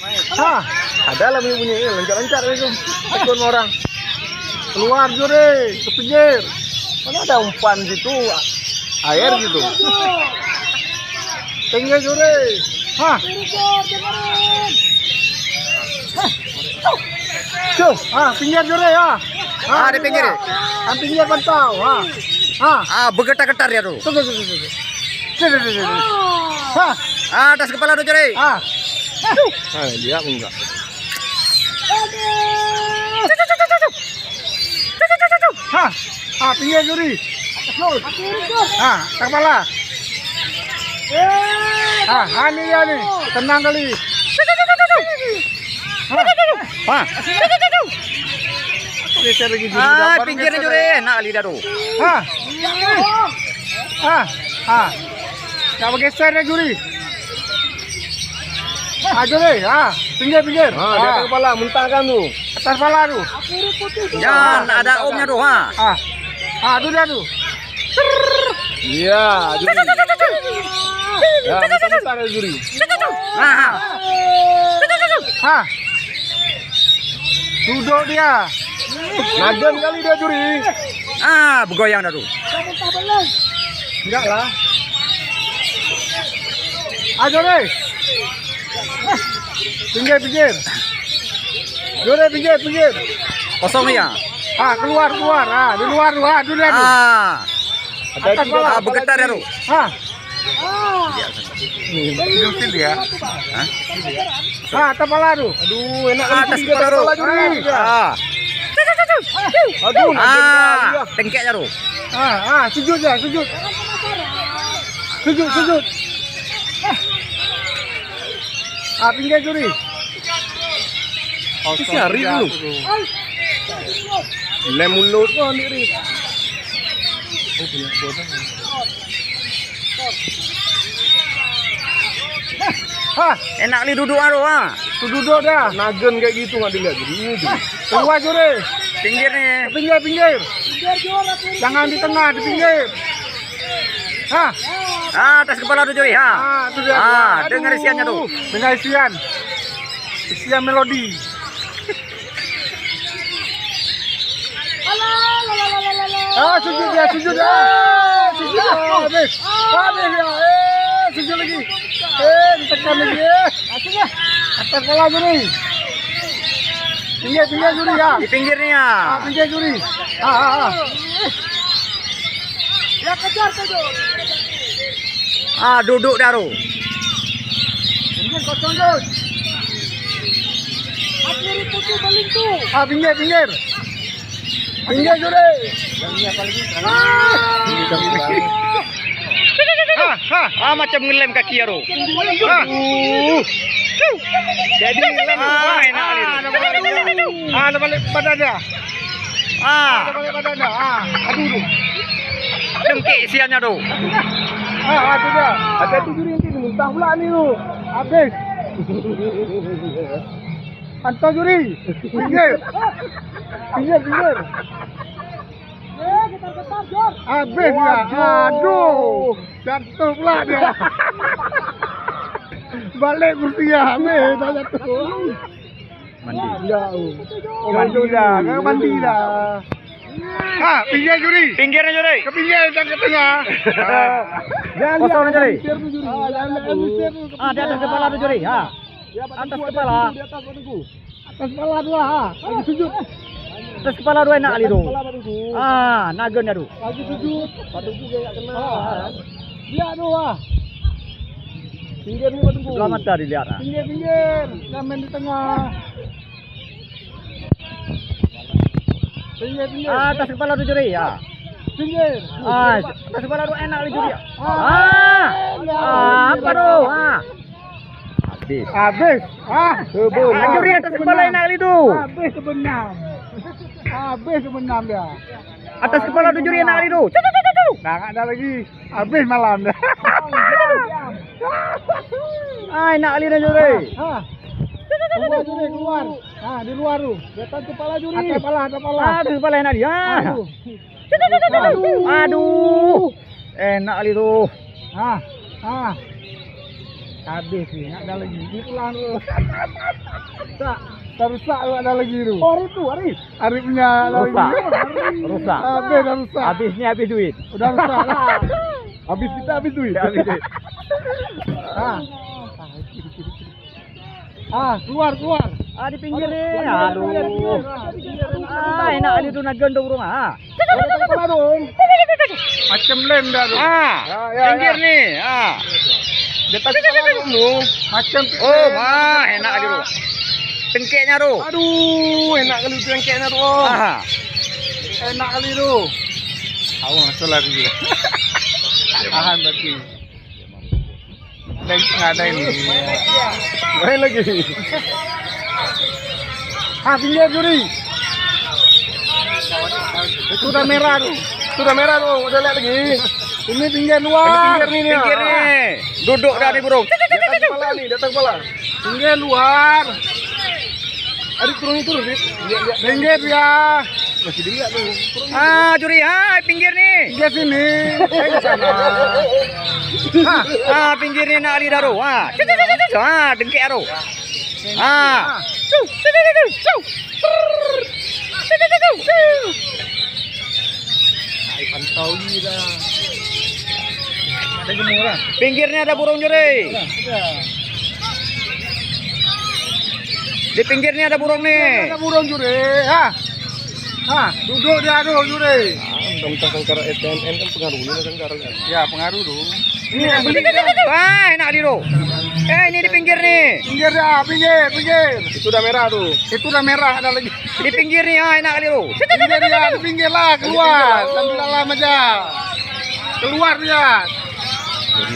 Hah, ada lah bunyi-bunyi lancar-lancar itu. Ikut orang. Keluar jure, ke pinggir. Mana ada umpan situ, air gitu. Pinggir jure. Hah. Tuh, pinggir jure ya. Di pinggir. Pinggir pantau. Bergetar-getar ya tuh. Tuh. Hah. Atas kepala tuh juri. Dia enggak. Pinggir juri. Kepala. Ini ya nih, tenang kali. Pinggirnya juri, enak kali dah tuh. Coba geser ya juri. Juri, pinggir. Di atas kepala, muntahkan tuh. Atas kepala tuh. Jangan ada omnya tuh, Tuh dia tuh. Iya, juri. Ya, muntah ya juri. Duduk dia. Nagen kali dia juri. Bergoyang dah tuh. Enggak lah. Juri. Pinggir. Juri pinggir. Kosong ya. Keluar. Di luar tuh. Dulu tuh. Atas kepala. Bergetar ya tuh. Nyusil dia. Atas kepala tuh. Aduh, enak kali Atas kepala tuh. Aduh, tengkeknya tuh. Sujud. Pinggir juri. Cari dulu. Lem mulut kok nih. Enak kali duduk tuh. Tuh duduk dah. Nagen kayak gitu nggak dilihat jadi. Keluar juri. Pinggir nih. Pinggir. Jangan di tengah, di pinggir. Atas kepala tuh juri. Itu dia. Dengar isiannya tuh. Dengar isian melodi. Sujud dia. Sujud habis ya. Sujud lagi. Ditekan lagi. Atas kepala juri. Pinggir juri ya. Di pinggir nih ya. Pinggir juri. Ya kejar saja. Duduk dah tuh. Pinggir kosong tuh. Pinggir. Pinggir juri. Macam ngelem kaki ya tuh. Jadi ngelem. Enak kali. Ada balik badannya. Aduh. Tengkek isiannya tuh. Itu dia. Ada juri nanti muntah pula nih tuh. Habis. Pantau juri. Pinggir. Habis ya. Aduh. Jatuh pula dia. Balik kursinya habis. Jatuh. Mandi. Mandi dah. Pinggir juri. Pinggirnya juri. Ke pinggir dan ke tengah. Kosong aja juri. Di Di atas kepala tuh juri. Atas kepala. Atas kepala dua. Lagi sujud. Atas kepala dua enak kali tuh. Nagen ya tuh. Lagi sujud. Patut juga enggak kena. Dia dua. Pinggir ni patut. Sebelah mata dilihat. Pinggir. Jangan main di tengah. Pinggir. Atas kepala tuh juri ya. Pinggir. Atas kepala tuh enak kali juri. Apa tuh? Habis. Juri atas kepala enak kali tuh. Habis sebenam dia. Atas kepala tuh juri enak kali tuh. Nggak ada lagi. Habis malam dah. Enak kali dah juri. Keluar juri, keluar. Di luar tu. Di atas kepala juri. Atas kepala. Atas kepala enak dia. Aduh. Enak kali tuh. Habis nih, nggak ada lagi. Itulah lu. Tak, rusak lu ada lagi lu. Arif. Arifnya ada Rusak. lagi. Rusak. Habis dah rusak. Habisnya habis duit. Udah rusak lah. Habis kita habis duit. Habis duit. Keluar. Di pinggir nih. Aduh. Aduh. Enak ali tu nak gendong burung. Datang kepala dong. Macam lem dah tu. Pinggir nih. Datang kepala dong lu. Macam Oh, enak ali tu. Tengkeknya tu. Aduh, enak kali tu yang kayaknya tu. Enak kali tu. Awak salah lagi. Tahan berarti. Nggak ada ini. Main lagi. Pinggir juri. Itu udah merah tuh. Udah lihat lagi. Ini pinggir luar. Pinggir nih. Duduk dah ni burung. Datang kepala. Pinggir luar. Adik turun. Pinggir ya. Masih dilihat tuh. Juri. Pinggir nih. Pinggir sini. Ke sana. Pinggir ni nak ali dah tu. Dengkek tu. Pantau ni dah. Ada gemuk lah. Pinggirnya ada burung juri. Di pinggirnya ada burung nih. Ada burung juri. Duduk dia tu juri. Tentang sangkara SNN kan pengaruhnya sangkara. Ya, pengaruh tu. Ini yang beli. Enak ali tu. Ini di pinggir nih. Pinggir dah, pinggir. Itu dah merah tu. Itu dah merah ada lagi. Di pinggir nih, enak kali tu. Pinggir dia, di pinggir lah, keluar. Sambil dalam aja. Keluar dia. Jadi